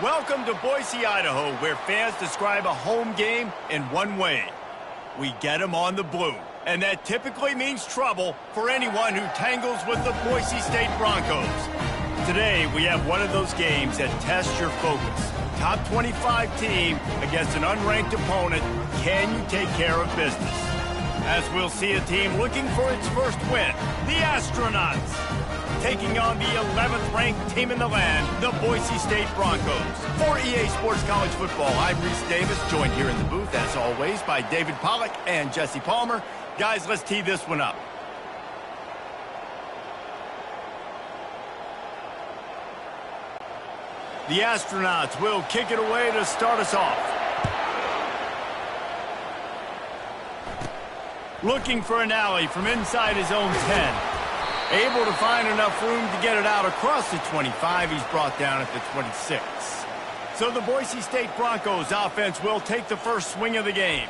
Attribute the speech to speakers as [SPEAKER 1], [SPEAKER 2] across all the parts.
[SPEAKER 1] Welcome to Boise, Idaho, where fans describe a home game in one way. We get them on the blue, and that typically means trouble for anyone who tangles with the Boise State Broncos. Today, we have one of those games that tests your focus. Top 25 team against an unranked opponent. Can you take care of business? As we'll see a team looking for its first win, the Astronauts, taking on the 11th ranked team in the land, the Boise State Broncos. For EA Sports College Football, I'm Reese Davis, joined here in the booth, as always, by David Pollack and Jesse Palmer. Guys, let's tee this one up. The Astronauts will kick it away to start us off. Looking for an alley from inside his own 10. Able to find enough room to get it out across the 25. He's brought down at the 26. So the Boise State Broncos offense will take the first swing of the game.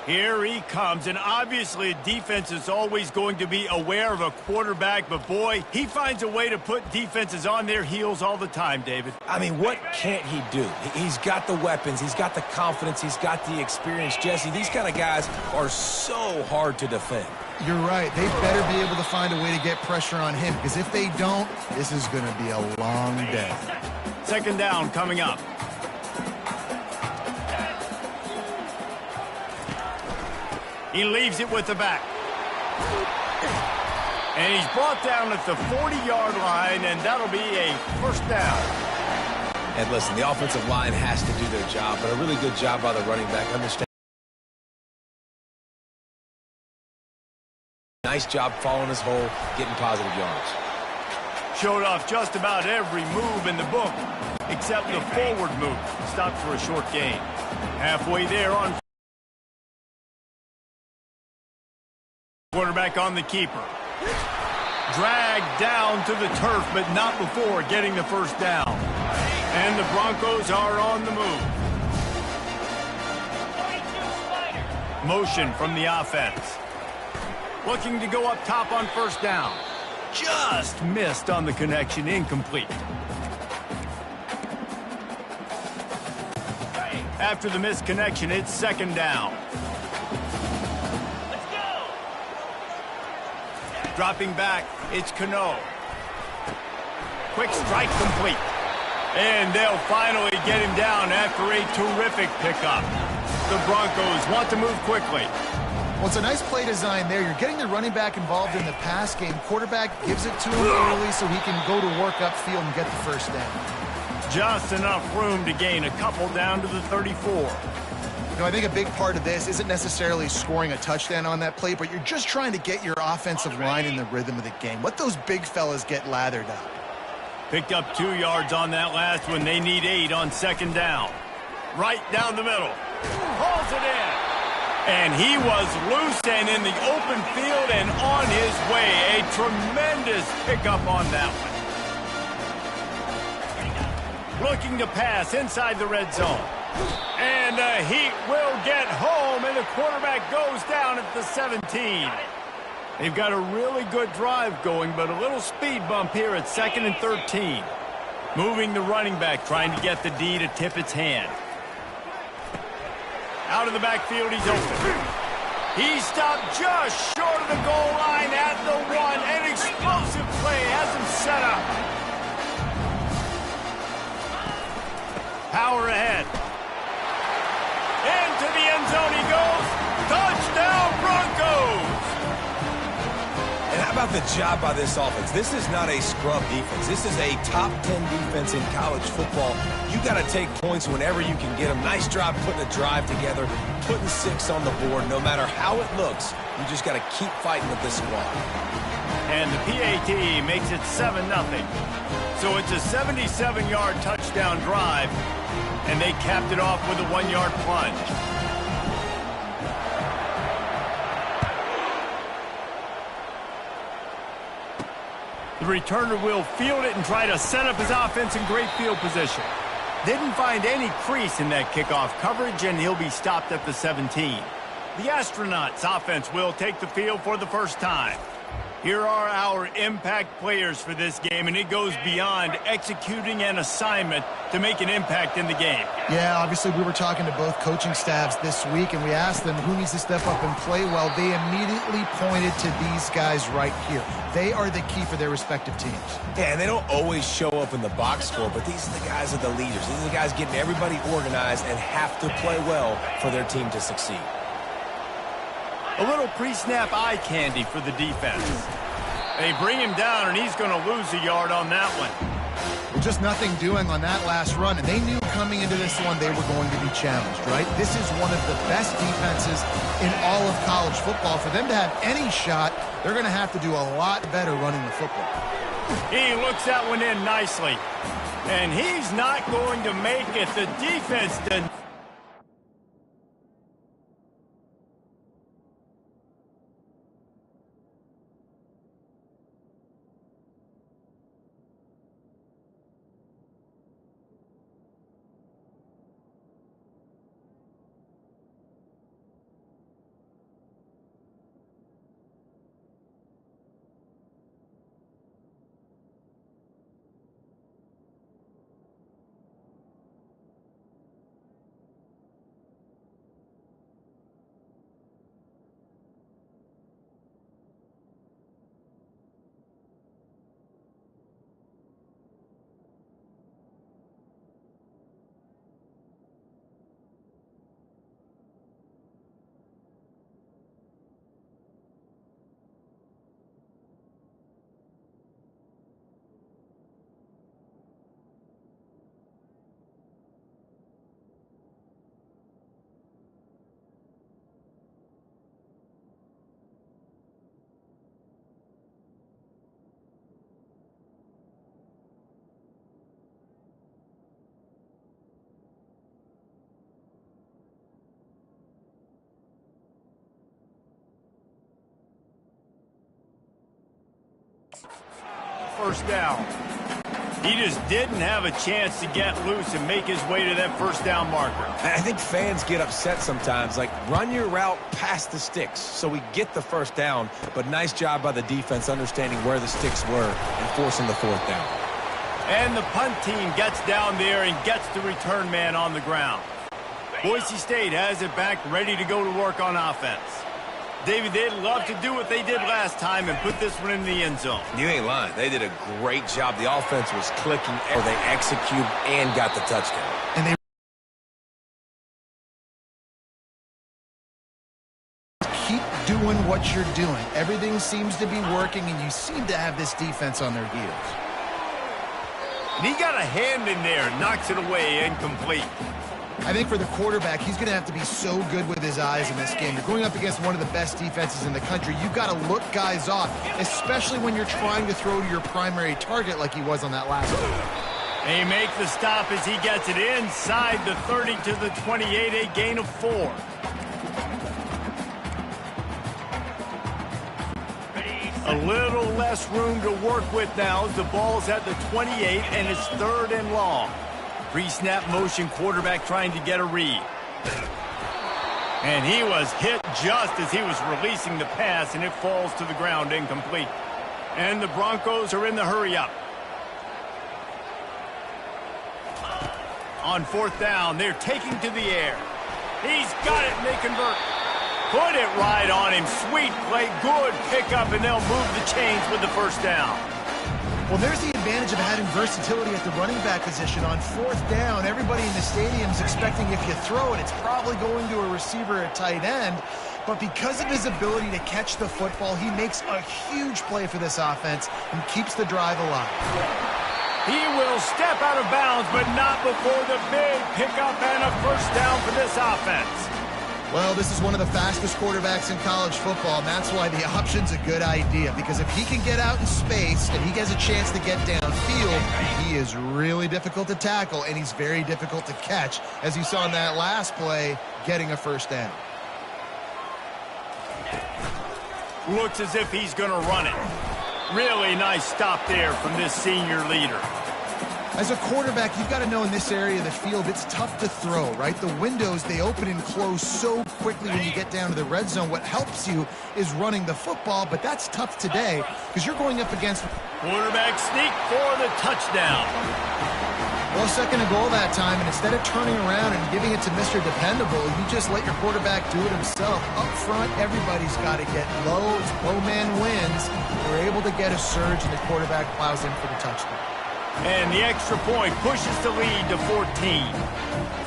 [SPEAKER 1] Here he comes, and obviously defense is always going to be aware of a quarterback, but boy, he finds a way to put defenses on their heels all the time, David.
[SPEAKER 2] I mean, what can't he do? He's got the weapons, he's got the confidence, he's got the experience. Jesse, these kind of guys are so hard to defend.
[SPEAKER 3] You're right. They better be able to find a way to get pressure on him, because if they don't, this is going to be a long day.
[SPEAKER 1] Second down coming up. He leaves it with the back. And he's brought down at the 40-yard line, and that'll be a first down.
[SPEAKER 2] And listen, the offensive line has to do their job, but a really good job by the running back. Nice job following his hole, getting positive yards.
[SPEAKER 1] Showed off just about every move in the book, except the forward move. Stopped for a short gain. Halfway there on quarterback on the keeper. Dragged down to the turf, but not before getting the first down. And the Broncos are on the move. Motion from the offense. Looking to go up top on first down. Just missed on the connection, incomplete. After the missed connection, it's second down. Let's go. Dropping back, it's Cano. Quick strike complete. And they'll finally get him down after a terrific pickup. The Broncos want to move quickly.
[SPEAKER 3] Well, it's a nice play design there. You're getting the running back involved in the pass game. Quarterback gives it to him early so he can go to work upfield and get the first down.
[SPEAKER 1] Just enough room to gain a couple down to the 34.
[SPEAKER 3] You know, I think a big part of this isn't necessarily scoring a touchdown on that play, but you're just trying to get your offensive line in the rhythm of the game. Let those big fellas get lathered up.
[SPEAKER 1] Picked up 2 yards on that last one. They need 8 on second down. Right down the middle. Hauls it in. And he was loose and in the open field and on his way. A tremendous pickup on that one. Looking to pass inside the red zone. And the Heat will get home, and the quarterback goes down at the 17. They've got a really good drive going, but a little speed bump here at 2nd and 13. Moving the running back, trying to get the D to tip its hand. Out of the backfield, he's open. He stopped just short of the goal line at the 1. An explosive play has him set up. Power ahead. Into the end zone he goes. Touchdown, Broncos!
[SPEAKER 2] And how about the job by this offense? This is not a scrub defense. This is a top 10 defense in college football. You got to take points whenever you can get them. Nice job putting a drive together, putting 6 on the board. No matter how it looks, you just got to keep fighting with this squad.
[SPEAKER 1] And the PAT makes it 7-0. So it's a 77-yard touchdown drive, and they capped it off with a 1-yard plunge. The returner will field it and try to set up his offense in great field position. Didn't find any crease in that kickoff coverage, and he'll be stopped at the 17. The Astronauts offense will take the field for the first time. Here are our impact players for this game, and it goes beyond executing an assignment to make an impact in the game.
[SPEAKER 3] Yeah, obviously we were talking to both coaching staffs this week, and we asked them who needs to step up and play well. They immediately pointed to these guys right here. They are the key for their respective teams.
[SPEAKER 2] Yeah, and they don't always show up in the box score, but these are the guys that are the leaders. These are the guys getting everybody organized and have to play well for their team to succeed.
[SPEAKER 1] A little pre-snap eye candy for the defense. They bring him down, and he's going to lose a yard on that one.
[SPEAKER 3] Well, just nothing doing on that last run, and they knew coming into this one they were going to be challenged, right? This is one of the best defenses in all of college football. For them to have any shot, they're going to have to do a lot better running the football.
[SPEAKER 1] He looks that one in nicely, and he's not going to make it. The defense did. First down. He just didn't have a chance to get loose and make his way to that first down marker.
[SPEAKER 2] I think fans get upset sometimes, like run your route past the sticks so we get the first down, but nice job by the defense understanding where the sticks were and forcing the fourth down.
[SPEAKER 1] And the punt team gets down there and gets the return man on the ground. Boise State has it back, ready to go to work on offense. David, they'd love to do what they did last time and put this one in the end zone.
[SPEAKER 2] You ain't lying. They did a great job. The offense was clicking, or they executed and got the touchdown.
[SPEAKER 3] And they keep doing what you're doing. Everything seems to be working, and you seem to have this defense on their heels.
[SPEAKER 1] And he got a hand in there, knocks it away, incomplete.
[SPEAKER 3] I think for the quarterback, he's going to have to be so good with his eyes in this game. You're going up against one of the best defenses in the country. You've got to look guys off, especially when you're trying to throw to your primary target like he was on that last one.
[SPEAKER 1] They make the stop as he gets it inside the 30 to the 28, a gain of 4. A little less room to work with now as the ball's at the 28 and it's 3rd and long. Pre-snap motion quarterback trying to get a read. And he was hit just as he was releasing the pass, and it falls to the ground incomplete. And the Broncos are in the hurry-up. On 4th down, they're taking to the air. He's got it, and they convert. Put it right on him. Sweet play, good pickup, and they'll move the chains with the first down.
[SPEAKER 3] Well, there's the advantage of having versatility at the running back position. On 4th down, everybody in the stadium is expecting if you throw it, it's probably going to a receiver at tight end. But because of his ability to catch the football, he makes a huge play for this offense and keeps the drive alive.
[SPEAKER 1] He will step out of bounds, but not before the big pickup and a first down for this offense.
[SPEAKER 3] Well, this is one of the fastest quarterbacks in college football, and that's why the option's a good idea, because if he can get out in space and he has a chance to get downfield, he is really difficult to tackle, and he's very difficult to catch, as you saw in that last play, getting a first down.
[SPEAKER 1] Looks as if he's going to run it. Really nice stop there from this senior leader.
[SPEAKER 3] As a quarterback, you've got to know in this area of the field, it's tough to throw, right? The windows, they open and close so quickly when you get down to the red zone. What helps you is running the football, but that's tough today because you're going up against...
[SPEAKER 1] Quarterback sneak for the touchdown.
[SPEAKER 3] Well, second and goal that time, and instead of turning around and giving it to Mr. Dependable, you just let your quarterback do it himself. Up front, everybody's got to get low. It's low man wins. They're able to get a surge, and the quarterback plows in for the touchdown.
[SPEAKER 1] And the extra point pushes the lead to 14.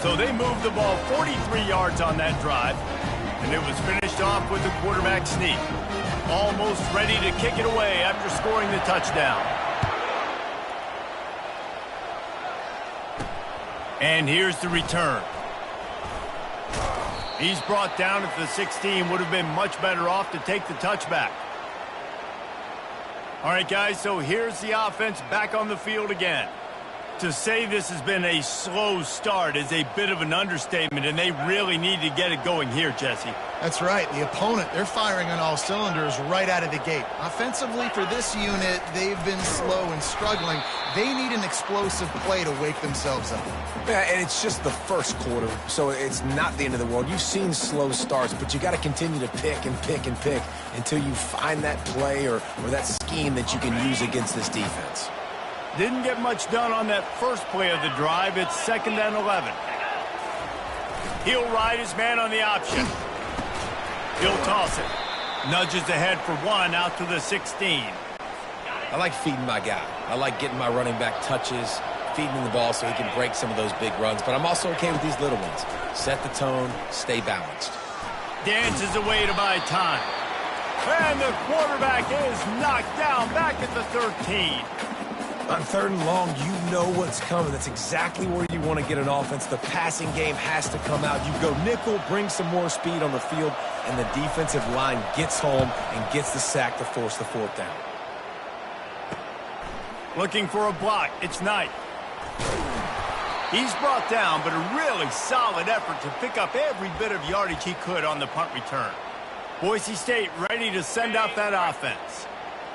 [SPEAKER 1] So they moved the ball 43 yards on that drive, and it was finished off with the quarterback sneak. Almost ready to kick it away after scoring the touchdown. And here's the return. He's brought down at the 16. Would have been much better off to take the touchback. All right, guys, so here's the offense back on the field again. To say this has been a slow start is a bit of an understatement, and they really need to get it going here, Jesse.
[SPEAKER 3] That's right. The opponent, they're firing on all cylinders right out of the gate. Offensively for this unit, they've been slow and struggling. They need an explosive play to wake themselves up.
[SPEAKER 2] Yeah, and it's just the first quarter, so it's not the end of the world. You've seen slow starts, but you got to continue to pick and pick and pick until you find that play or that scheme that you can use against this defense.
[SPEAKER 1] Didn't get much done on that first play of the drive. It's 2nd and 11. He'll ride his man on the option. He'll toss it. Nudges ahead for one out to the 16.
[SPEAKER 2] I like feeding my guy. I like getting my running back touches, feeding him the ball so he can break some of those big runs. But I'm also okay with these little ones. Set the tone, stay balanced.
[SPEAKER 1] Dances away to buy time. And the quarterback is knocked down back at the 13.
[SPEAKER 2] On 3rd and long, you know what's coming. That's exactly where you want to get an offense. The passing game has to come out. You go nickel, bring some more speed on the field, and the defensive line gets home and gets the sack to force the 4th down.
[SPEAKER 1] Looking for a block. It's Knight. He's brought down, but a really solid effort to pick up every bit of yardage he could on the punt return. Boise State ready to send out that offense.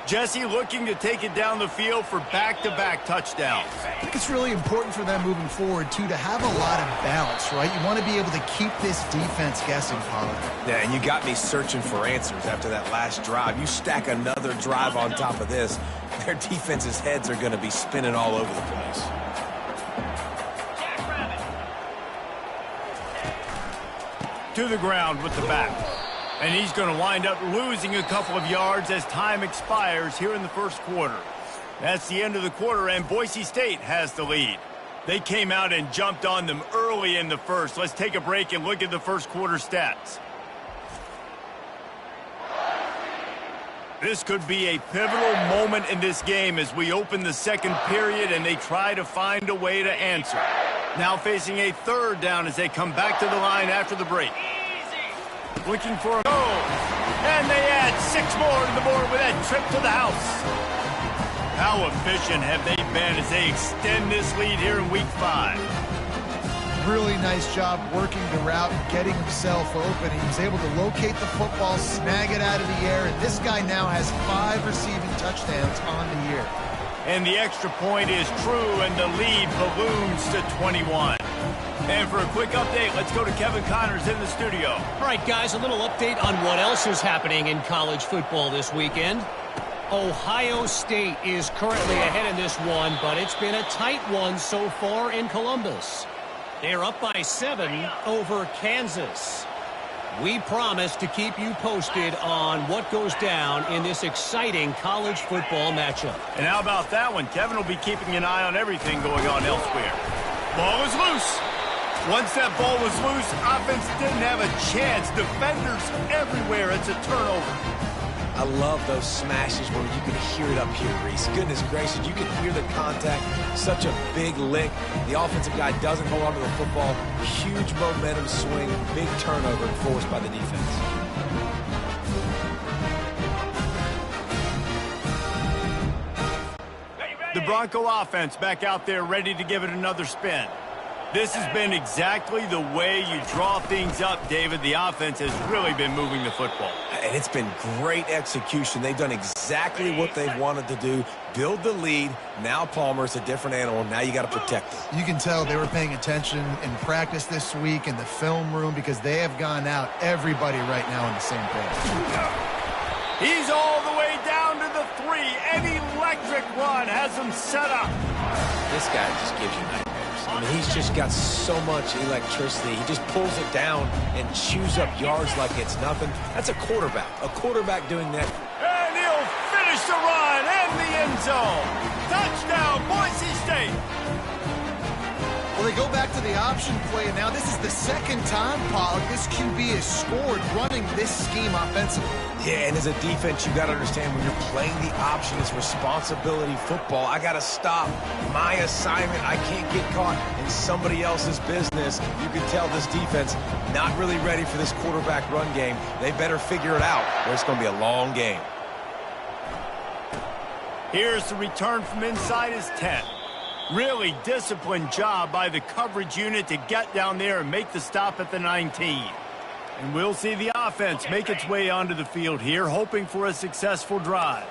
[SPEAKER 1] Jesse looking to take it down the field for back-to-back touchdowns.
[SPEAKER 3] I think it's really important for them moving forward, too, to have a lot of balance, right? You want to be able to keep this defense guessing, Pollard.
[SPEAKER 2] Yeah, and you got me searching for answers after that last drive. You stack another drive on top of this, their defense's heads are going to be spinning all over the place.
[SPEAKER 1] To the ground with the back. And he's going to wind up losing a couple of yards as time expires here in the first quarter. That's the end of the quarter, and Boise State has the lead. They came out and jumped on them early in the first. Let's take a break and look at the first quarter stats. This could be a pivotal moment in this game as we open the second period and they try to find a way to answer. Now facing a 3rd down as they come back to the line after the break. Looking for a goal. And they add 6 more to the board with that trip to the house. How efficient have they been as they extend this lead here in Week 5?
[SPEAKER 3] Really nice job working the route and getting himself open. He was able to locate the football, snag it out of the air, and this guy now has 5 receiving touchdowns on the year.
[SPEAKER 1] And the extra point is true, and the lead balloons to 21. And for a quick update, let's go to Kevin Connors in the studio.
[SPEAKER 4] All right, guys, a little update on what else is happening in college football this weekend. Ohio State is currently ahead in this one, but it's been a tight one so far in Columbus. They're up by 7 over Kansas. We promise to keep you posted on what goes down in this exciting college football matchup.
[SPEAKER 1] And how about that one? Kevin will be keeping an eye on everything going on elsewhere. Ball is loose. Once that ball was loose, offense didn't have a chance. Defenders everywhere. It's a turnover.
[SPEAKER 2] I love those smashes where you can hear it up here, Reese. Goodness gracious, you can hear the contact. Such a big lick. The offensive guy doesn't hold on to the football. Huge momentum swing, big turnover forced by the defense.
[SPEAKER 1] The Bronco offense back out there ready to give it another spin. This has been exactly the way you draw things up, David. The offense has really been moving the football.
[SPEAKER 2] And it's been great execution. They've done exactly what they've wanted to do. Build the lead. Now Palmer's a different animal. Now you got to protect it.
[SPEAKER 3] You can tell they were paying attention in practice this week in the film room because they have gone out, everybody right now on the same page.
[SPEAKER 1] He's all the way down to the 3. An electric run has him set up.
[SPEAKER 2] This guy just gives you nightmares. I mean, he's just got so much electricity. He just pulls it down and chews up yards like it's nothing. That's a quarterback. A quarterback doing that.
[SPEAKER 1] And he'll finish the run in the end zone. Touchdown, Boise State.
[SPEAKER 3] Well, they go back to the option play, and now this is the second time, Pollock, this QB has scored running this scheme offensively.
[SPEAKER 2] Yeah, and as a defense, you got to understand when you're playing the option, it's responsibility football. I got to stop my assignment. I can't get caught in somebody else's business. You can tell this defense not really ready for this quarterback run game. They better figure it out, or it's going to be a long game.
[SPEAKER 1] Here's the return from inside his 10. Really disciplined job by the coverage unit to get down there and make the stop at the 19. And we'll see the offense make its way onto the field here, hoping for a successful drive.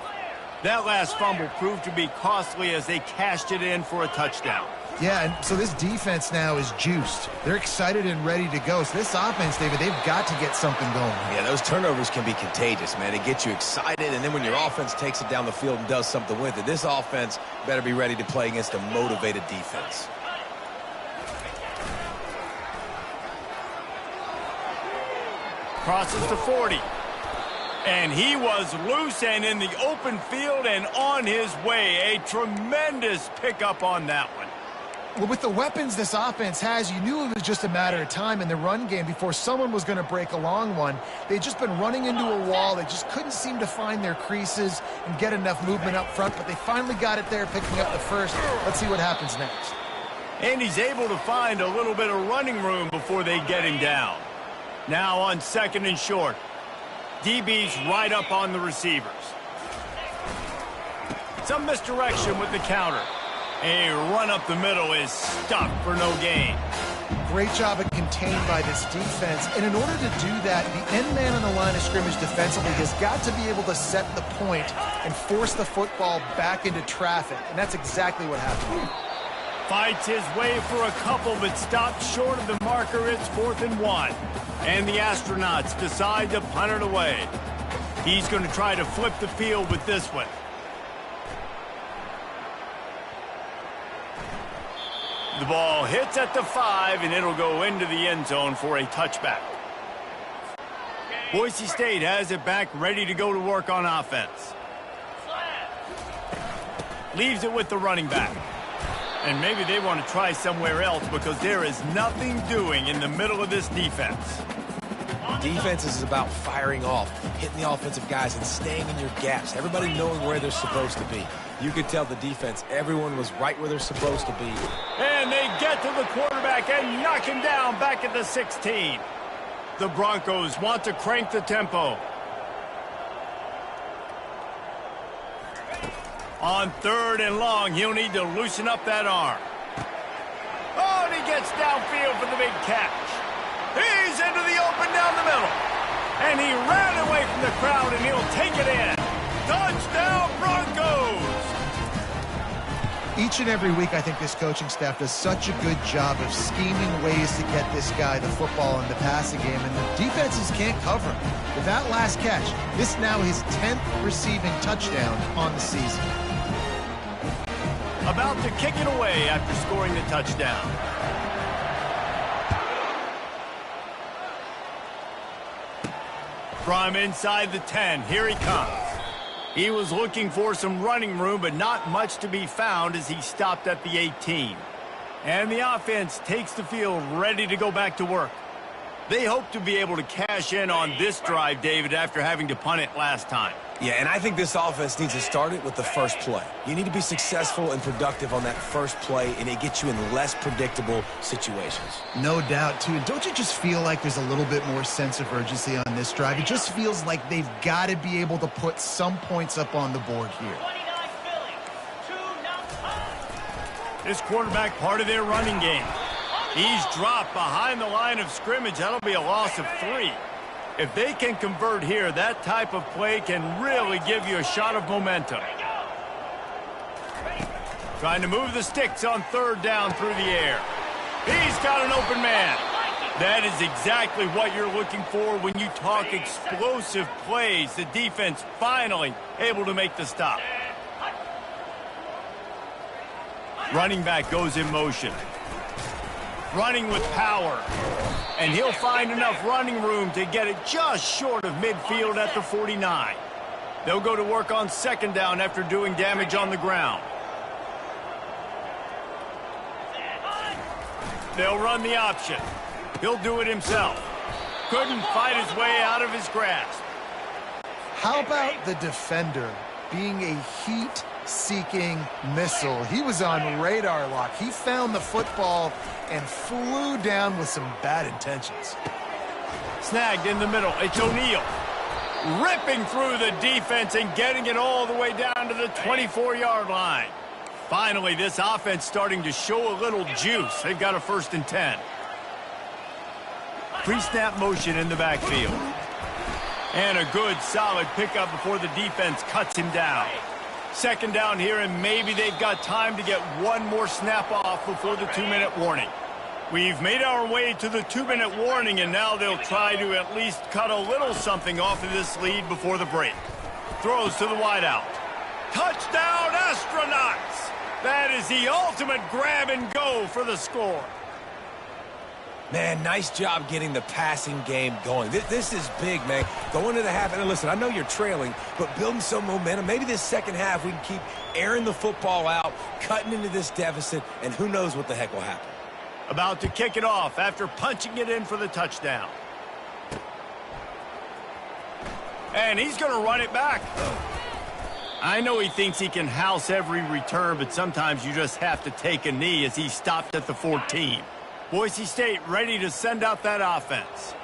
[SPEAKER 1] That last fumble proved to be costly as they cashed it in for a touchdown.
[SPEAKER 3] Yeah, and so this defense now is juiced. They're excited and ready to go. So this offense, David, they've got to get something going.
[SPEAKER 2] Yeah, those turnovers can be contagious, man. It gets you excited, and then when your offense takes it down the field and does something with it, this offense better be ready to play against a motivated defense.
[SPEAKER 1] Crosses to 40. And he was loose and in the open field and on his way. A tremendous pickup on that one.
[SPEAKER 3] Well, with the weapons this offense has, you knew it was just a matter of time in the run game before someone was going to break a long one. They'd just been running into a wall. They just couldn't seem to find their creases and get enough movement up front, but they finally got it there, picking up the first. Let's see what happens next.
[SPEAKER 1] And he's able to find a little bit of running room before they get him down. Now on 2nd and short. DB's right up on the receivers. Some misdirection with the counter. A run up the middle is stuck for no gain.
[SPEAKER 3] Great job of contained by this defense. And in order to do that, the end man on the line of scrimmage defensively has got to be able to set the point and force the football back into traffic. And that's exactly what happened.
[SPEAKER 1] Fights his way for a couple, but stopped short of the marker. It's 4th and 1. And the Astronauts decide to punt it away. He's going to try to flip the field with this one. The ball hits at the 5, and it'll go into the end zone for a touchback. Boise State has it back, ready to go to work on offense. Leaves it with the running back. And maybe they want to try somewhere else because there is nothing doing in the middle of this defense.
[SPEAKER 2] Defense is about firing off, hitting the offensive guys, and staying in your gaps. Everybody knowing where they're supposed to be. You could tell the defense, everyone was right where they're supposed to be.
[SPEAKER 1] And they get to the quarterback and knock him down back at the 16. The Broncos want to crank the tempo. On 3rd and long, he'll need to loosen up that arm. Oh, and he gets downfield for the big catch. He's into the open down the middle. And he ran away from the crowd, and he'll take it in. Touchdown, Broncos!
[SPEAKER 3] Each and every week, I think this coaching staff does such a good job of scheming ways to get this guy the football in the passing game, and the defenses can't cover him. With that last catch, this now his 10th receiving touchdown on the season.
[SPEAKER 1] About to kick it away after scoring the touchdown. From inside the 10, here he comes. He was looking for some running room, but not much to be found as he stopped at the 18. And the offense takes the field ready to go back to work. They hope to be able to cash in on this drive, David, after having to punt it last time.
[SPEAKER 2] Yeah, and I think this offense needs to start it with the first play. You need to be successful and productive on that first play, and it gets you in less predictable situations.
[SPEAKER 3] No doubt, too. And don't you just feel like there's a little bit more sense of urgency on this drive? It just feels like they've got to be able to put some points up on the board here.
[SPEAKER 1] This quarterback part of their running game. He's dropped behind the line of scrimmage. That'll be a loss of 3. If they can convert here, that type of play can really give you a shot of momentum. Trying to move the sticks on 3rd down through the air. He's got an open man. That is exactly what you're looking for when you talk explosive plays. The defense finally able to make the stop. Running back goes in motion. Running with power. And he'll find enough running room to get it just short of midfield at the 49. They'll go to work on 2nd down after doing damage on the ground. They'll run the option. He'll do it himself. Couldn't fight his way out of his grasp.
[SPEAKER 3] How about the defender being a heat-seeking missile? He was on radar lock. He found the football and flew down with some bad intentions.
[SPEAKER 1] Snagged in the middle. It's O'Neal. Ripping through the defense and getting it all the way down to the 24-yard line. Finally, this offense starting to show a little juice. They've got a 1st and 10. Pre-snap motion in the backfield. And a good, solid pickup before the defense cuts him down. 2nd down here, and maybe they've got time to get one more snap off before the 2-minute warning. We've made our way to the 2-minute warning, and now they'll try to at least cut a little something off of this lead before the break. Throws to the wideout. Touchdown, Astronauts! That is the ultimate grab and go for the score.
[SPEAKER 2] Man, nice job getting the passing game going. This is big, man. Going to the half, and listen, I know you're trailing, but building some momentum. Maybe this 2nd half we can keep airing the football out, cutting into this deficit, and who knows what the heck will happen.
[SPEAKER 1] About to kick it off after punching it in for the touchdown. And he's going to run it back. I know he thinks he can house every return, but sometimes you just have to take a knee as he stopped at the 14. Boise State ready to send out that offense.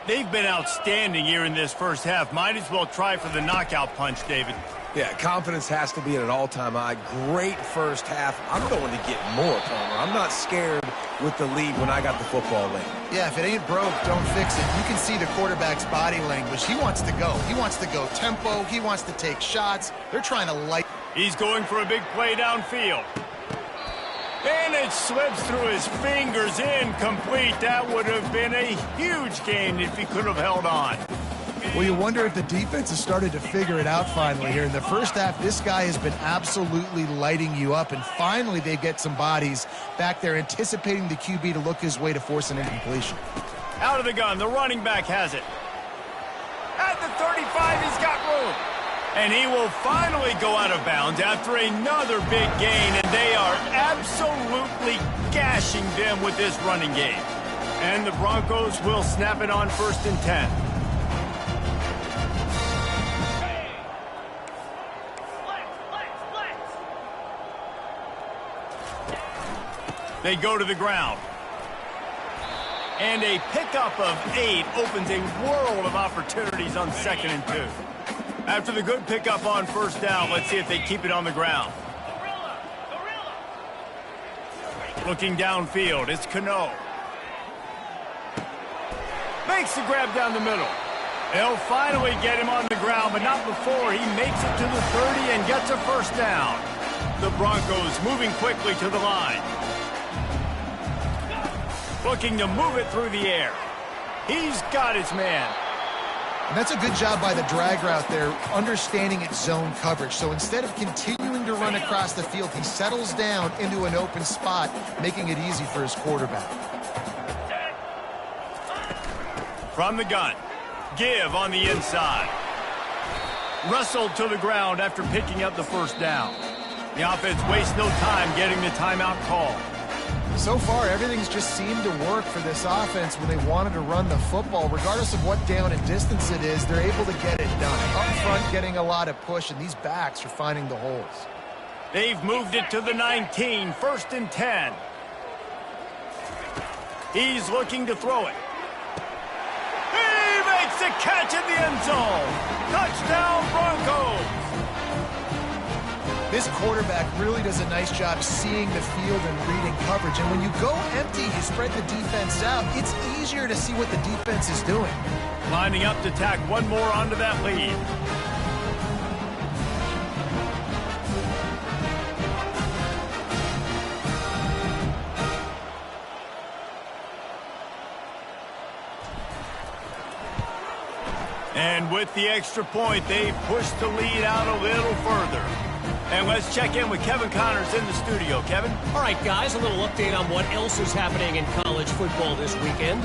[SPEAKER 1] They've been outstanding here in this 1st half. Might as well try for the knockout punch, David.
[SPEAKER 2] Yeah, confidence has to be at an all-time high. Great 1st half. I'm going to get more, Palmer. I'm not scared with the lead when I got the football late.
[SPEAKER 3] Yeah, if it ain't broke, don't fix it. You can see the quarterback's body language. He wants to go. He wants to go tempo. He wants to take shots. They're trying to light.
[SPEAKER 1] He's going for a big play downfield. And it slips through his fingers, incomplete. That would have been a huge gain if he could have held on.
[SPEAKER 3] Well, you wonder if the defense has started to figure it out finally here. In the 1st half, this guy has been absolutely lighting you up, and finally they get some bodies back there anticipating the QB to look his way to force an incompletion.
[SPEAKER 1] Out of the gun, the running back has it. At the 35, he's got room. And he will finally go out of bounds after another big gain, and they are absolutely gashing them with this running game. And the Broncos will snap it on 1st and 10. They go to the ground. And a pickup of 8 opens a world of opportunities on 2nd and 2. After the good pickup on 1st down, let's see if they keep it on the ground. Looking downfield, it's Cano. Makes the grab down the middle. They'll finally get him on the ground, but not before he makes it to the 30 and gets a 1st down. The Broncos moving quickly to the line. Looking to move it through the air. He's got his man.
[SPEAKER 3] And that's a good job by the drag route there, understanding its zone coverage. So instead of continuing to run across the field, he settles down into an open spot, making it easy for his quarterback.
[SPEAKER 1] From the gun, give on the inside. Wrestled to the ground after picking up the 1st down. The offense wastes no time getting the timeout call.
[SPEAKER 3] So far, everything's just seemed to work for this offense when they wanted to run the football. Regardless of what down and distance it is, they're able to get it done. Up front, getting a lot of push, and these backs are finding the holes.
[SPEAKER 1] They've moved it to the 19, 1st and 10. He's looking to throw it. He makes the catch in the end zone. Touchdown, Broncos.
[SPEAKER 3] This quarterback really does a nice job seeing the field and reading coverage. And when you go empty, you spread the defense out. It's easier to see what the defense is doing.
[SPEAKER 1] Lining up to tack one more onto that lead. And with the extra point, they pushed the lead out a little further. And let's check in with Kevin Connors in the studio. Kevin?
[SPEAKER 4] All right, guys, a little update on what else is happening in college football this weekend.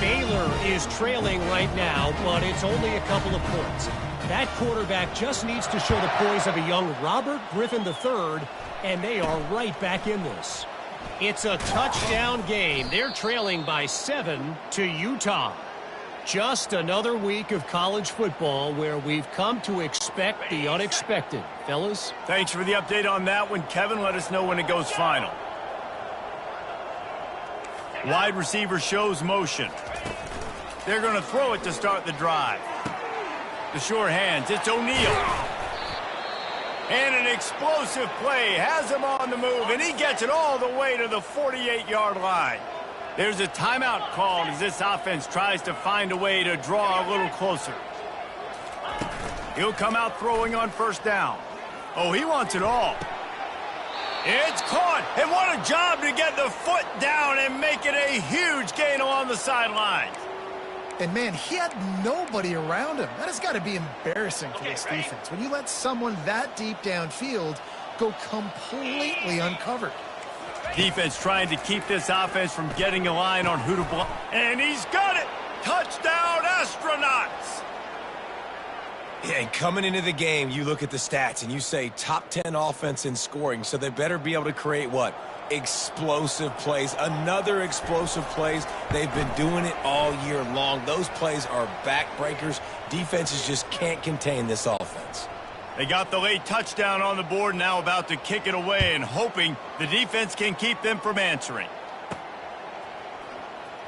[SPEAKER 4] Baylor is trailing right now, but it's only a couple of points. That quarterback just needs to show the poise of a young Robert Griffin III, and they are right back in this. It's a touchdown game. They're trailing by 7 to Utah. Just another week of college football where we've come to expect the unexpected. Fellas?
[SPEAKER 1] Thanks for the update on that one, Kevin. Let us know when it goes final. Wide receiver shows motion. They're going to throw it to start the drive. The sure hands. It's O'Neal. And an explosive play. Has him on the move, and he gets it all the way to the 48-yard line. There's a timeout called as this offense tries to find a way to draw a little closer. He'll come out throwing on first down. Oh, he wants it all. It's caught, and what a job to get the foot down and make it a huge gain along the sideline.
[SPEAKER 3] And, man, he had nobody around him. That has got to be embarrassing for this defense. When you let someone that deep downfield go completely uncovered.
[SPEAKER 1] Defense trying to keep this offense from getting a line on who to block. And he's got it! Touchdown, Astronauts!
[SPEAKER 2] Yeah, and coming into the game, you look at the stats and you say top 10 offense in scoring, so they better be able to create what? Explosive plays. Another explosive plays. They've been doing it all year long. Those plays are backbreakers. Defenses just can't contain this offense.
[SPEAKER 1] They got the late touchdown on the board, now about to kick it away and hoping the defense can keep them from answering.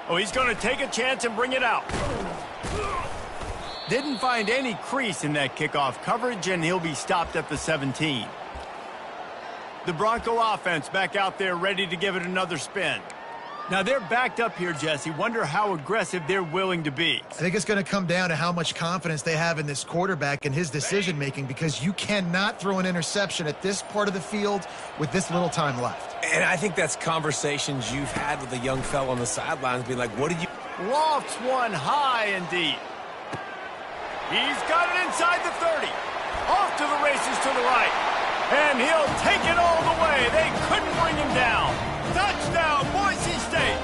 [SPEAKER 1] Oh, he's going to take a chance and bring it out. Didn't find any crease in that kickoff coverage, and he'll be stopped at the 17. The Bronco offense back out there ready to give it another spin. Now they're backed up here, Jesse. Wonder how aggressive they're willing to be.
[SPEAKER 3] I think it's going to come down to how much confidence they have in this quarterback and his decision-making, because you cannot throw an interception at this part of the field with this little time left.
[SPEAKER 2] And I think that's conversations you've had with a young fellow on the sidelines being like, what did you...
[SPEAKER 1] Lofts one high and deep. He's got it inside the 30. Off to the races to the right. And he'll take it all the way. They couldn't bring him down. Touchdown, Boise State.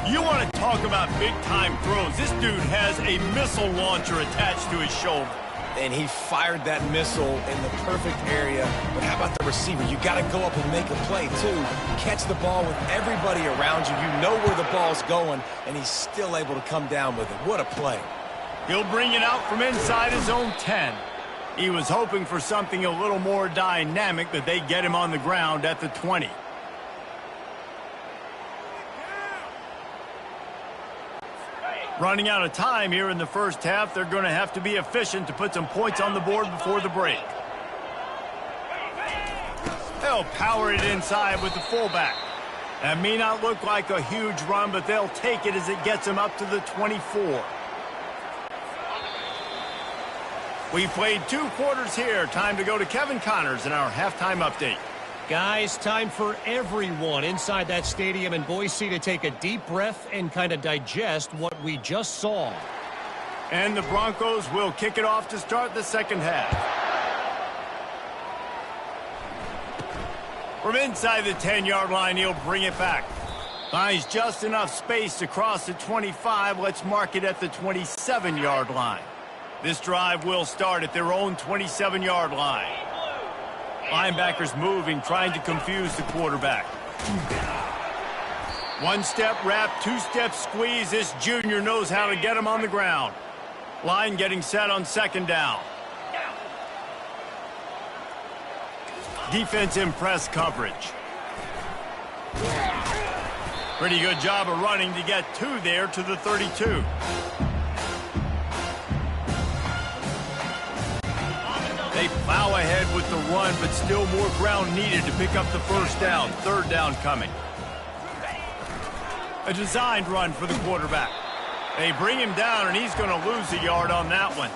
[SPEAKER 1] You want to talk about big-time throws. This dude has a missile launcher attached to his shoulder.
[SPEAKER 2] And he fired that missile in the perfect area. But how about the receiver? You got to go up and make a play, too. Catch the ball with everybody around you. You know where the ball's going, and he's still able to come down with it. What a play.
[SPEAKER 1] He'll bring it out from inside his own 10. He was hoping for something a little more dynamic, but they get him on the ground at the 20. Running out of time here in the first half. They're going to have to be efficient to put some points on the board before the break. They'll power it inside with the fullback. That may not look like a huge run, but they'll take it as it gets them up to the 24. We played 2 quarters here. Time to go to Kevin Connors in our halftime update.
[SPEAKER 4] Guys, time for everyone inside that stadium in Boise to take a deep breath and kind of digest what we just saw.
[SPEAKER 1] And the Broncos will kick it off to start the second half. From inside the 10-yard line, he'll bring it back. Finds just enough space to cross the 25. Let's mark it at the 27-yard line. This drive will start at their own 27-yard line. Linebackers moving, trying to confuse the quarterback. One-step wrap, two-step squeeze. This junior knows how to get him on the ground. Line getting set on second down. Defense in press coverage. Pretty good job of running to get 2 there to the 32. They They plow ahead with the run, but still more ground needed to pick up the first down. Third down coming. A designed run for the quarterback. They bring him down, and he's going to lose a yard on that one.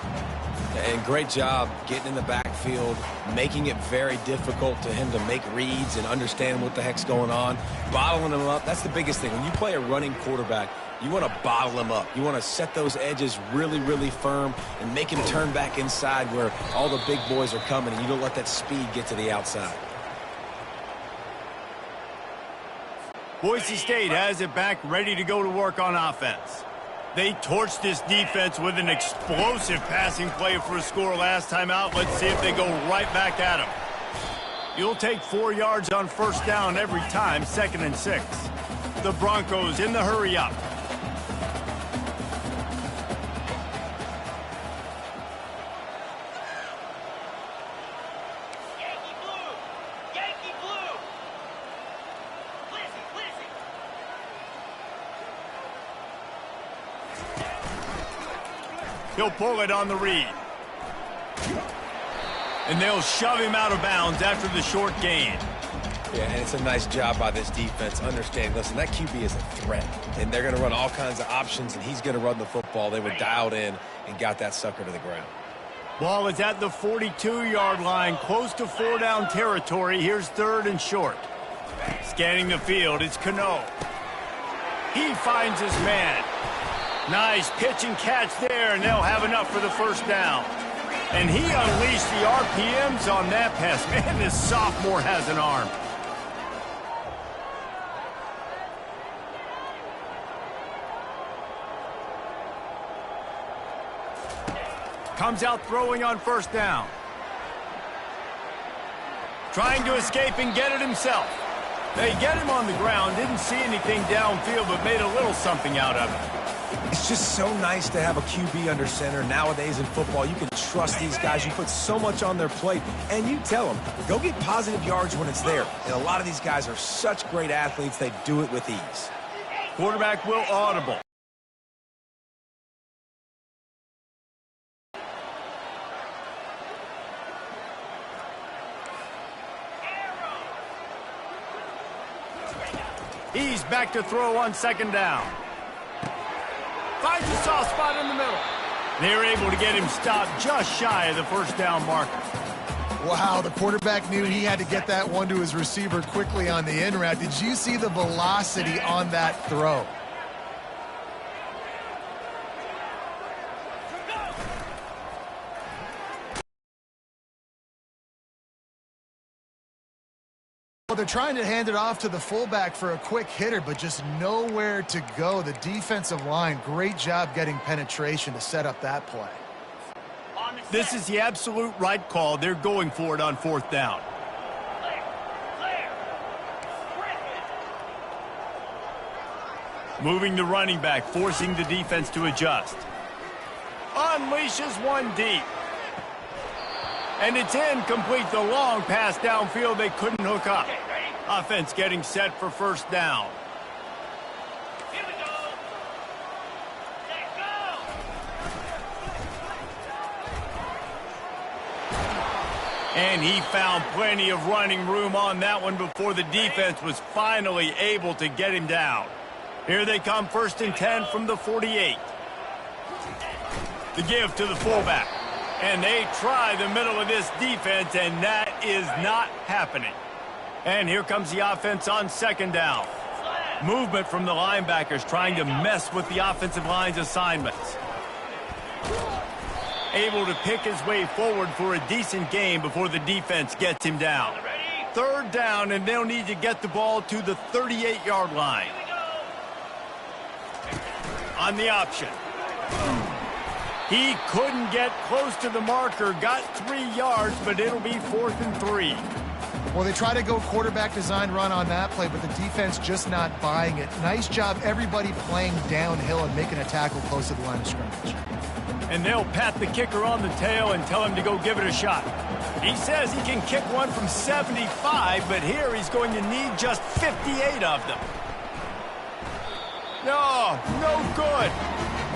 [SPEAKER 2] And great job getting in the backfield, making it very difficult to him to make reads and understand what the heck's going on, bottling him up. That's the biggest thing. When you play a running quarterback, you want to bottle him up. You want to set those edges really, really firm and make him turn back inside where all the big boys are coming, and you don't let that speed get to the outside.
[SPEAKER 1] Boise State has it back, ready to go to work on offense. They torched this defense with an explosive passing play for a score last time out. Let's see if they go right back at him. You'll take 4 yards on first down every time, 2nd and 6. The Broncos in the hurry up. He'll pull it on the read. And they'll shove him out of bounds after the short gain.
[SPEAKER 2] Yeah, and it's a nice job by this defense. Understand, listen, that QB is a threat. And they're going to run all kinds of options, and he's going to run the football. They were dialed in and got that sucker to the ground.
[SPEAKER 1] Ball is at the 42-yard line, close to 4-down territory. Here's 3rd and short. Scanning the field, it's Cano. He finds his man. Nice pitch and catch there, and they'll have enough for the first down. And he unleashed the RPMs on that pass. Man, this sophomore has an arm. Comes out throwing on first down. Trying to escape and get it himself. They get him on the ground, didn't see anything downfield, but made a little something out of it.
[SPEAKER 2] It's just so nice to have a QB under center. Nowadays in football, you can trust these guys. You put so much on their plate, and you tell them, go get positive yards when it's there. And a lot of these guys are such great athletes, they do it with ease.
[SPEAKER 1] Quarterback will audible. He's back to throw on 2nd down. Finds a soft spot in the middle. They're able to get him stopped just shy of the first down marker.
[SPEAKER 3] Wow, the quarterback knew he had to get that one to his receiver quickly on the in route. Did you see the velocity on that throw? Well, they're trying to hand it off to the fullback for a quick hitter, but just nowhere to go. The defensive line, great job getting penetration to set up that play.
[SPEAKER 1] This is the absolute right call. They're going for it on 4th down. Moving the running back, forcing the defense to adjust. Unleashes one deep. And it's incomplete. The long pass downfield they couldn't hook up. Offense getting set for first down.
[SPEAKER 5] Here we go. Let's go.
[SPEAKER 1] And he found plenty of running room on that one before the defense was finally able to get him down. Here they come, 1st and 10 from the 48. The give to the fullback. And they try the middle of this defense, and that is not happening. And here comes the offense on 2nd down. Movement from the linebackers trying to mess with the offensive line's assignments. Able to pick his way forward for a decent game before the defense gets him down. 3rd down, and they'll need to get the ball to the 38-yard line. On the option. He couldn't get close to the marker, got 3 yards, but it'll be 4th and 3.
[SPEAKER 3] Well, they try to go quarterback design run on that play, but the defense just not buying it. Nice job, everybody playing downhill and making a tackle close to the line of scrimmage.
[SPEAKER 1] And they'll pat the kicker on the tail and tell him to go give it a shot. He says he can kick one from 75, but here he's going to need just 58 of them. No, no good.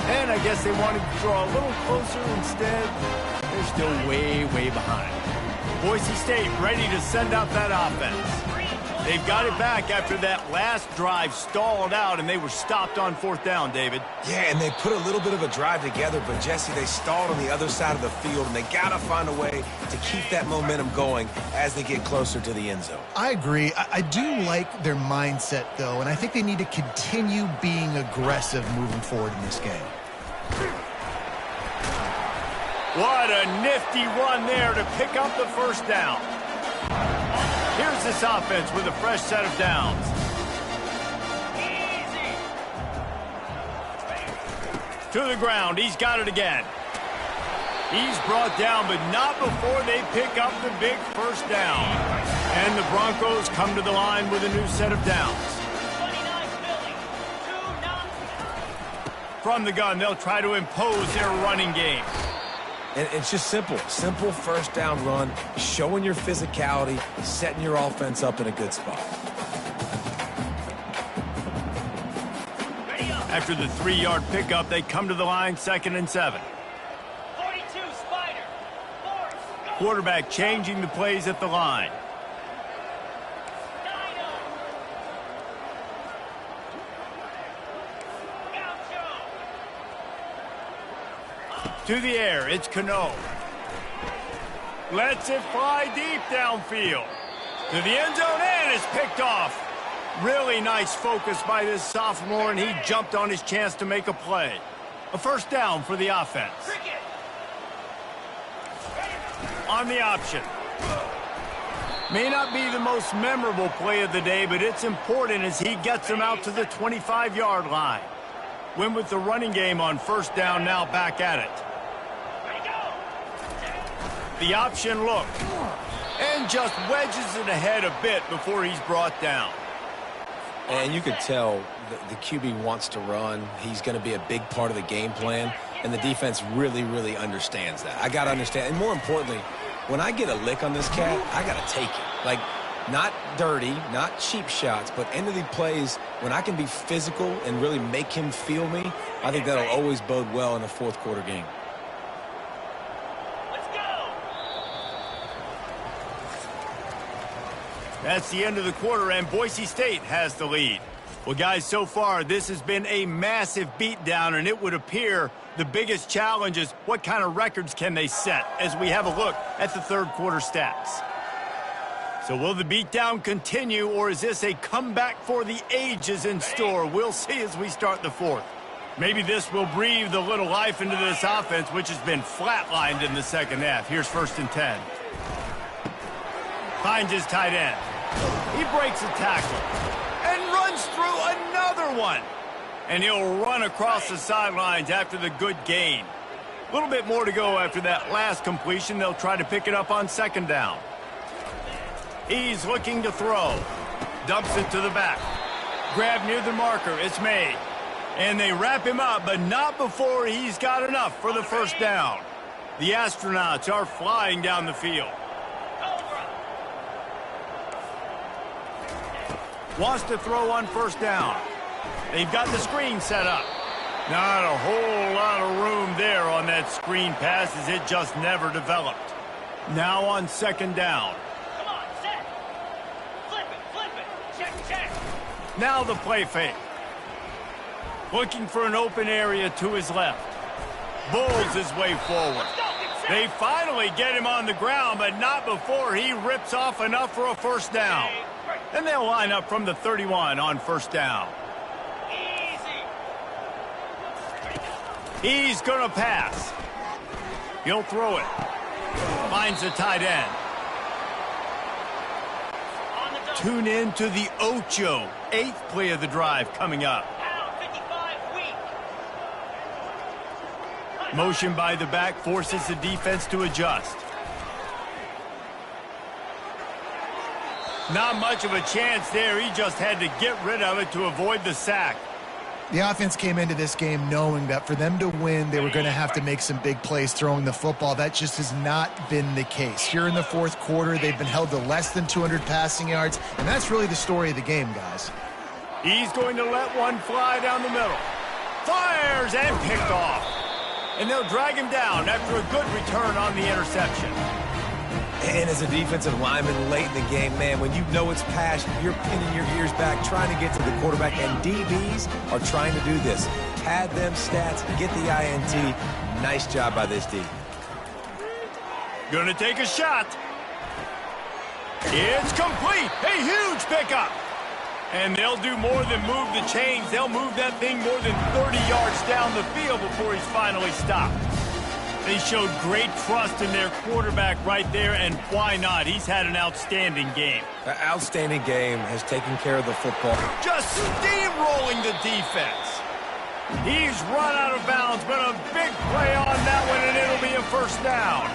[SPEAKER 1] And I guess they wanted to draw a little closer instead. They're still way, way behind. Boise State ready to send out that offense. They've got it back after that last drive stalled out, and they were stopped on 4th down, David.
[SPEAKER 2] Yeah, and they put a little bit of a drive together, but, Jesse, they stalled on the other side of the field, and they got to find a way to keep that momentum going as they get closer to the end zone. I
[SPEAKER 3] agree. I do like their mindset, though, and I think they need to continue being aggressive moving forward in this game.
[SPEAKER 1] What a nifty run there to pick up the first down. Here's this offense with a fresh set of downs.
[SPEAKER 5] Easy.
[SPEAKER 1] To the ground. He's got it again. He's brought down, but not before they pick up the big first down. And the Broncos come to the line with a new set of downs.
[SPEAKER 5] 29 Philly. 2-9.
[SPEAKER 1] From the gun, they'll try to impose their running game.
[SPEAKER 2] And it's just simple first down run, showing your physicality, setting your offense up in a good spot.
[SPEAKER 1] After the 3-yard pickup, they come to the line, 2nd and 7.
[SPEAKER 5] 42 Spider. Force. Go.
[SPEAKER 1] Quarterback changing the plays at the line.
[SPEAKER 5] Dino. Gaucho.
[SPEAKER 1] To the air, it's Cano. Lets it fly deep downfield. To the end zone, and it's picked off. Really nice focus by this sophomore, and he jumped on his chance to make a play. A first down for the offense.
[SPEAKER 5] Cricket.
[SPEAKER 1] On the option. May not be the most memorable play of the day, but it's important as he gets them out to the 25-yard line. Win with the running game on first down, now back at it. The option look. And just wedges it ahead a bit before he's brought down.
[SPEAKER 2] And you could tell the QB wants to run. He's going to be a big part of the game plan, and the defense really, really understands that. I got to understand. And more importantly, when I get a lick on this cat, I got to take it. Like, not dirty, not cheap shots, but end of the plays, when I can be physical and really make him feel me, I think that'll always bode well in a fourth quarter game.
[SPEAKER 1] That's the end of the quarter, and Boise State has the lead. Well, guys, so far, this has been a massive beatdown, and it would appear the biggest challenge is what kind of records can they set as we have a look at the third quarter stats. So will the beatdown continue, or is this a comeback for the ages in store? We'll see as we start the fourth. Maybe this will breathe a little life into this offense, which has been flatlined in the second half. Here's 1st and 10. Finds his tight end. He breaks a tackle and runs through another one. And he'll run across the sidelines after the good gain. A little bit more to go after that last completion. They'll try to pick it up on 2nd down. He's looking to throw. Dumps it to the back. Grab near the marker. It's made. And they wrap him up, but not before he's got enough for the first down. The astronauts are flying down the field. Wants to throw on first down. They've got the screen set up. Not a whole lot of room there on that screen pass as it just never developed. Now on 2nd down.
[SPEAKER 5] Come on, set. Flip it. Check.
[SPEAKER 1] Now the play fake. Looking for an open area to his left. Bulls his way forward. They finally get him on the ground, but not before he rips off enough for a first down. And they'll line up from the 31 on first down.
[SPEAKER 5] Easy.
[SPEAKER 1] He's going to pass. He'll throw it. Finds the tight end.
[SPEAKER 5] On the double.
[SPEAKER 1] Tune in to the Ocho. 8th play of the drive coming up.
[SPEAKER 5] Pound 55 weak.
[SPEAKER 1] Motion by the back forces the defense to adjust. Not much of a chance there. He just had to get rid of it to avoid the sack.
[SPEAKER 3] The offense came into this game knowing that for them to win, they were going to have to make some big plays throwing the football. That just has not been the case. Here in the fourth quarter, they've been held to less than 200 passing yards, and that's really the story of the game, guys.
[SPEAKER 1] He's going to let one fly down the middle. Fires and picked off. And they'll drag him down after a good return on the interception.
[SPEAKER 2] And as a defensive lineman late in the game, man, when you know it's passed, you're pinning your ears back, trying to get to the quarterback, and DBs are trying to do this. Pad them stats, get the INT. Nice job by this D.
[SPEAKER 1] Gonna take a shot. It's complete. A huge pickup. And they'll do more than move the chains. They'll move that thing more than 30 yards down the field before he's finally stopped. They showed great trust in their quarterback right there, and why not? He's had an outstanding game.
[SPEAKER 2] An outstanding game, has taken care of the football.
[SPEAKER 1] Just steamrolling the defense. He's run out of bounds, but a big play on that one, and it'll be a first down.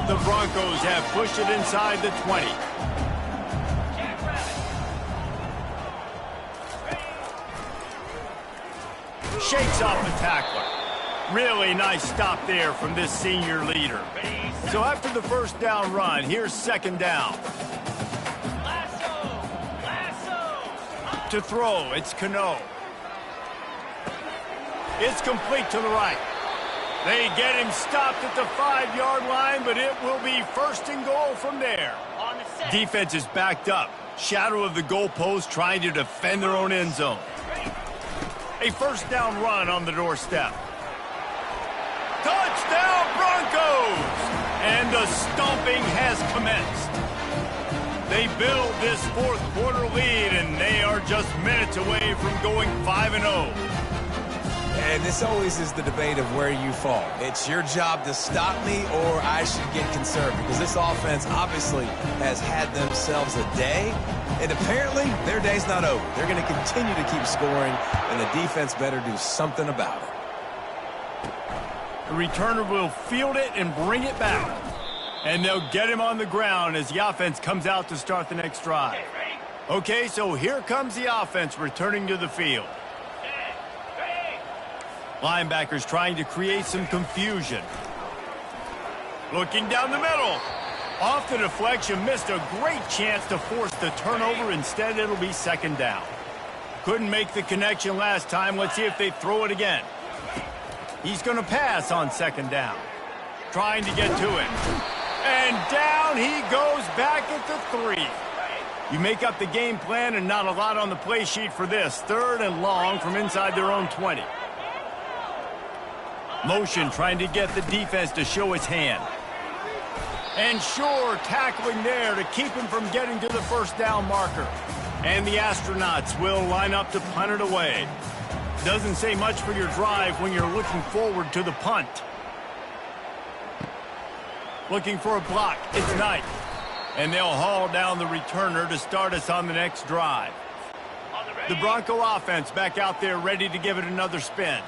[SPEAKER 1] The Broncos have pushed it inside the 20. Shakes off the tackler. Really nice stop there from this senior leader. So after the first down run, here's second down. To throw, it's Cano. It's complete to the right. They get him stopped at the 5-yard line, but it will be first and goal from there. Defense is backed up. Shadow of the goalpost, trying to defend their own end zone. A first down run on the doorstep. Touchdown Broncos! And the stomping has commenced. They build this fourth quarter lead, and they are just minutes away from going 5-0.
[SPEAKER 2] And this always is the debate of where you fall. It's your job to stop me, or I should get concerned, because this offense obviously has had themselves a day, and apparently their day's not over. They're going to continue to keep scoring, and the defense better do something about it.
[SPEAKER 1] The returner will field it and bring it back. And they'll get him on the ground as the offense comes out to start the next drive. Okay, so here comes the offense returning to the field. Linebackers trying to create some confusion. Looking down the middle. Off the deflection, missed a great chance to force the turnover. Instead, it'll be second down. Couldn't make the connection last time. Let's see if they throw it again. He's going to pass on second down. Trying to get to it. And down he goes back at the 3. You make up the game plan and not a lot on the play sheet for this. Third and long from inside their own 20. Motion trying to get the defense to show its hand. And sure, tackling there to keep him from getting to the first down marker. And the Astronauts will line up to punt it away. Doesn't say much for your drive when you're looking forward to the punt. Looking for a block. It's Knight. And they'll haul down the returner to start us on the next drive. The Bronco offense back out there ready to give it another spin.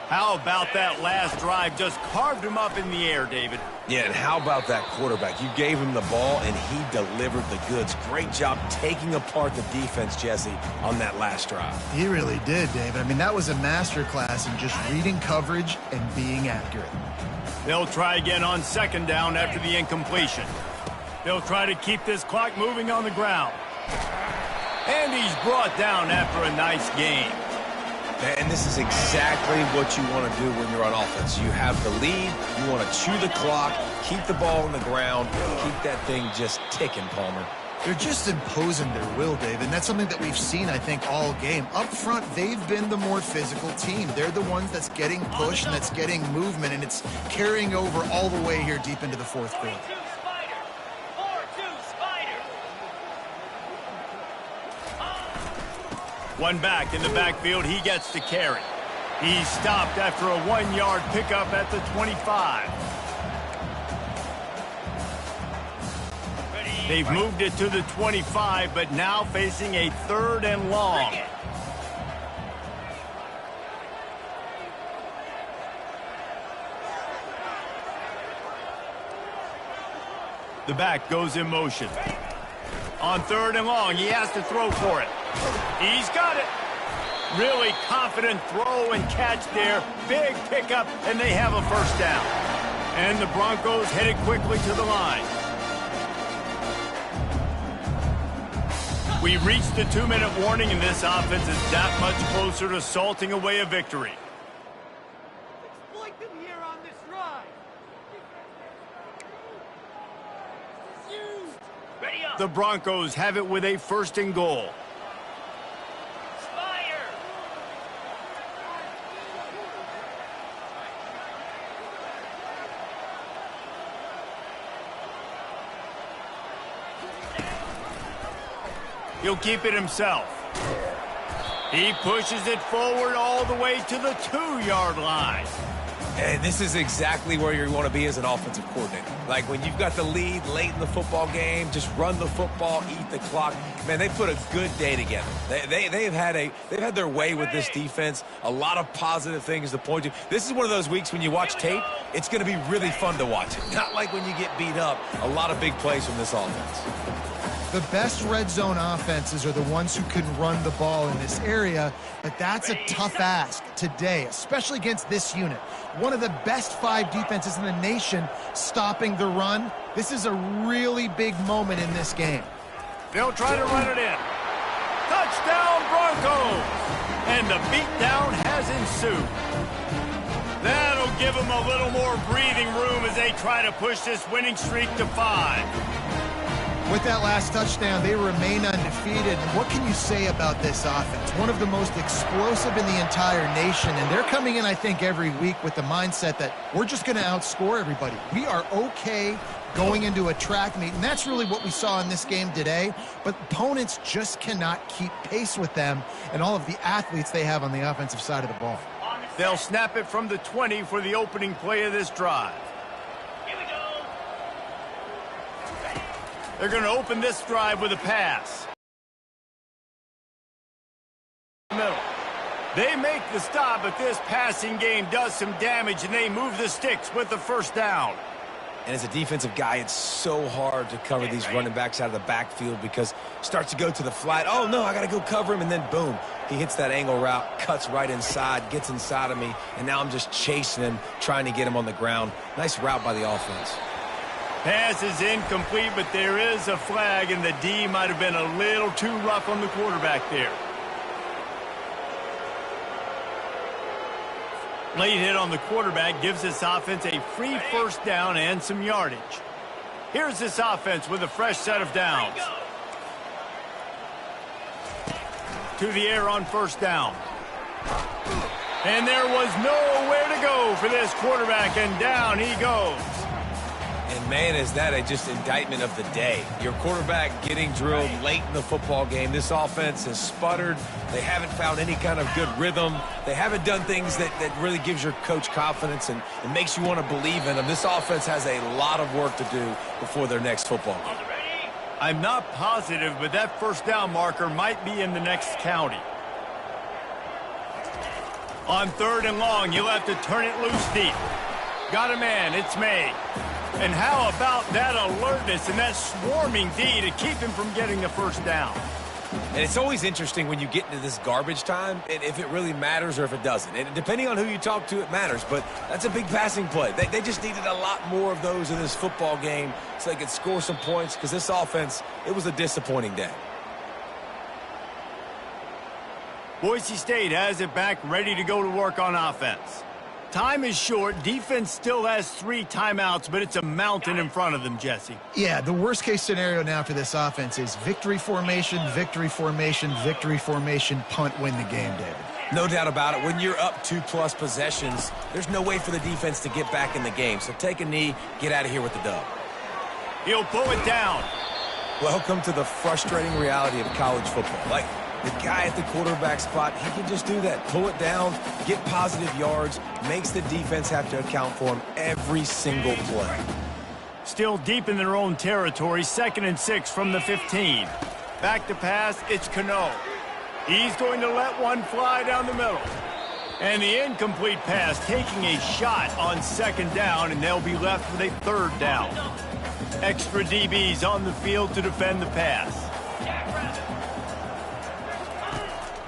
[SPEAKER 1] How about that last drive? Just carved him up in the air, David.
[SPEAKER 2] Yeah, and how about that quarterback? You gave him the ball, and he delivered the goods. Great job taking apart the defense, Jesse, on that last drive.
[SPEAKER 3] He really did, David. I mean, that was a masterclass in just reading coverage and being accurate.
[SPEAKER 1] They'll try again on second down after the incompletion. They'll try to keep this clock moving on the ground. And he's brought down after a nice game.
[SPEAKER 2] And this is exactly what you want to do when you're on offense. You have the lead, you want to chew the clock, keep the ball on the ground, keep that thing just ticking, Palmer.
[SPEAKER 3] They're just imposing their will, David, and that's something that we've seen, I think, all game. Up front, they've been the more physical team. They're the ones that's getting pushed and that's getting movement, and it's carrying over all the way here deep into the fourth quarter.
[SPEAKER 1] One back in the backfield, he gets to carry. He's stopped after a 1-yard pickup at the 25. They've moved it to the 25, but now facing a third and long. The back goes in motion. On third and long, he has to throw for it. He's got it. Really confident throw and catch there. Big pickup, and they have a first down. And the Broncos headed quickly to the line. We reached the 2-minute warning, and this offense is that much closer to salting away a victory.
[SPEAKER 5] Here on this drive. Ready up.
[SPEAKER 1] The Broncos have it with a 1st and goal.
[SPEAKER 5] Fire.
[SPEAKER 1] He'll keep it himself. He pushes it forward all the way to the 2-yard line.
[SPEAKER 2] And this is exactly where you want to be as an offensive coordinator. Like when you've got the lead late in the football game, just run the football, eat the clock. Man, they put a good day together. They've had their way with this defense. A lot of positive things to point to. This is one of those weeks when you watch tape, it's going to be really fun to watch it. Not like when you get beat up. A lot of big plays from this offense.
[SPEAKER 3] The best red zone offenses are the ones who can run the ball in this area, but that's a tough ask today, especially against this unit. One of the best 5 defenses in the nation stopping the run. This is a really big moment in this game.
[SPEAKER 1] They'll try to run it in. Touchdown, Broncos! And the beatdown has ensued. That'll give them a little more breathing room as they try to push this winning streak to 5.
[SPEAKER 3] With that last touchdown, they remain undefeated. And what can you say about this offense? One of the most explosive in the entire nation. And they're coming in, I think, every week with the mindset that we're just going to outscore everybody. We are okay going into a track meet. And that's really what we saw in this game today. But opponents just cannot keep pace with them and all of the athletes they have on the offensive side of the ball.
[SPEAKER 1] They'll snap it from the 20 for the opening play of this drive. They're going to open this drive with a pass. Middle. They make the stop, but this passing game does some damage, and they move the sticks with the 1st down.
[SPEAKER 2] And as a defensive guy, it's so hard to cover these running backs out of the backfield because it starts to go to the flat. Oh, no, I got to go cover him, and then boom. He hits that angle route, cuts right inside, gets inside of me, and now I'm just chasing him, trying to get him on the ground. Nice route by the offense.
[SPEAKER 1] Pass is incomplete, but there is a flag, and the D might have been a little too rough on the quarterback there. Late hit on the quarterback gives this offense a free 1st down and some yardage. Here's this offense with a fresh set of downs. To the air on 1st down. And there was nowhere to go for this quarterback, and down he goes.
[SPEAKER 2] And, man, is that a just indictment of the day. Your quarterback getting drilled late in the football game. This offense has sputtered. They haven't found any kind of good rhythm. They haven't done things that really gives your coach confidence and makes you want to believe in them. This offense has a lot of work to do before their next football game.
[SPEAKER 1] I'm not positive, but that 1st down marker might be in the next county. On 3rd and long, you'll have to turn it loose deep. Got a man, it's made. And how about that alertness and that swarming D to keep him from getting the 1st down?
[SPEAKER 2] And it's always interesting when you get into this garbage time, and if it really matters or if it doesn't. And depending on who you talk to, it matters. But that's a big passing play. They just needed a lot more of those in this football game so they could score some points because this offense, it was a disappointing day.
[SPEAKER 1] Boise State has it back, ready to go to work on offense. Time is short. Defense still has 3 timeouts, but it's a mountain in front of them, Jesse.
[SPEAKER 3] Yeah, the worst-case scenario now for this offense is victory formation, victory formation, victory formation, punt, win the game, David.
[SPEAKER 2] No doubt about it. When you're up 2+ possessions, there's no way for the defense to get back in the game. So take a knee, get out of here with the dub.
[SPEAKER 1] He'll pull it down.
[SPEAKER 2] Welcome to the frustrating reality of college football. Like, the guy at the quarterback spot, he can just do that. Pull it down, get positive yards, makes the defense have to account for him every single play.
[SPEAKER 1] Still deep in their own territory, 2nd and 6 from the 15. Back to pass, it's Cano. He's going to let one fly down the middle. And the incomplete pass taking a shot on 2nd down, and they'll be left with a 3rd down. Extra DBs on the field to defend the pass.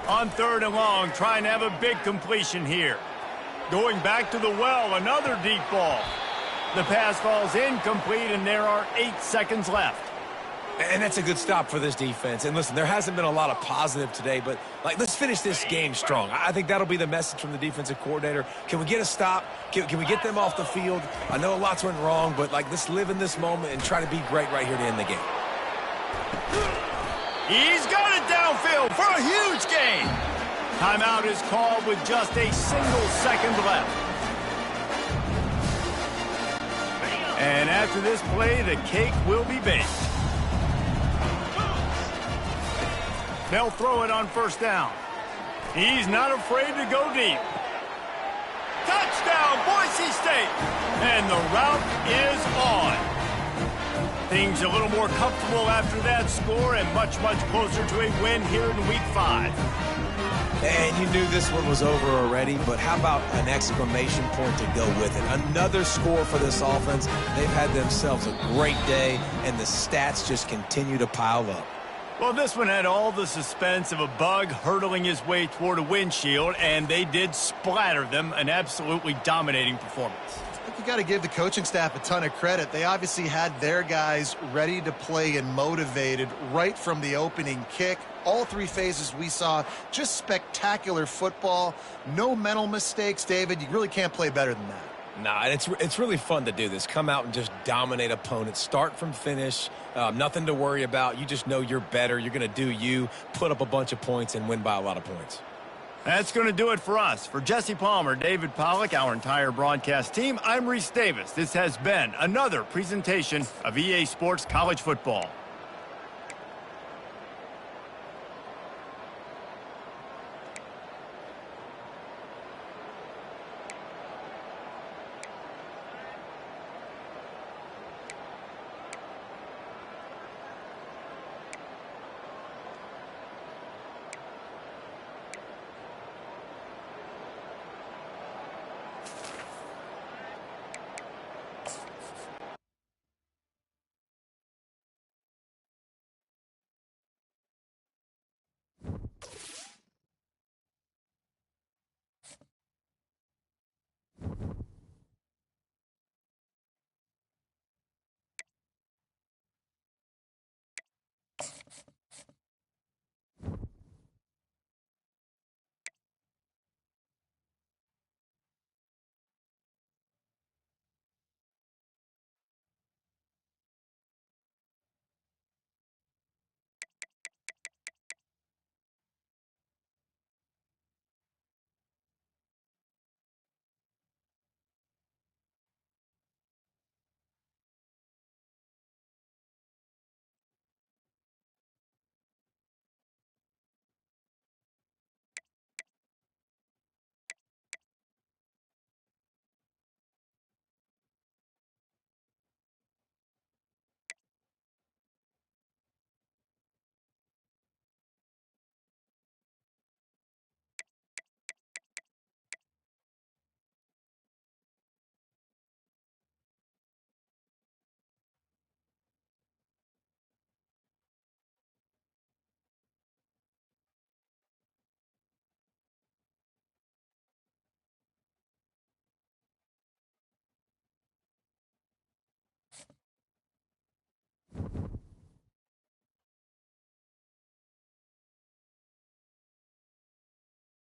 [SPEAKER 1] On 3rd and long, trying to have a big completion here. Going back to the well, another deep ball. The pass falls incomplete, and there are 8 seconds left.
[SPEAKER 2] And that's a good stop for this defense. And listen, there hasn't been a lot of positive today, but let's finish this game strong. I think that'll be the message from the defensive coordinator. Can we get a stop? Can we get them off the field? I know lots went wrong, but let's live in this moment and try to be great right here to end the game.
[SPEAKER 1] He's got it downfield for a huge gain. Timeout is called with just a single second left. And after this play, the cake will be baked. They'll throw it on first down. He's not afraid to go deep. Touchdown, Boise State! And the route is on. Things a little more comfortable after that score and much, much closer to a win here in Week 5.
[SPEAKER 2] And you knew this one was over already, but how about an exclamation point to go with it? Another score for this offense. They've had themselves a great day, and the stats just continue to pile up.
[SPEAKER 1] Well, this one had all the suspense of a bug hurtling his way toward a windshield, and they did splatter them. An absolutely dominating performance.
[SPEAKER 3] I think you got to give the coaching staff a ton of credit. They obviously had their guys ready to play and motivated right from the opening kick. All three phases we saw, just spectacular football. No mental mistakes, David. You really can't play better than that.
[SPEAKER 2] Nah, it's really fun to do this. Come out and just dominate opponents. Start from finish. Nothing to worry about. You just know you're better. You're going to do you, put up a bunch of points, and win by a lot of points.
[SPEAKER 1] That's going to do it for us. For Jesse Palmer, David Pollack, our entire broadcast team, I'm Reese Davis. This has been another presentation of EA Sports College Football.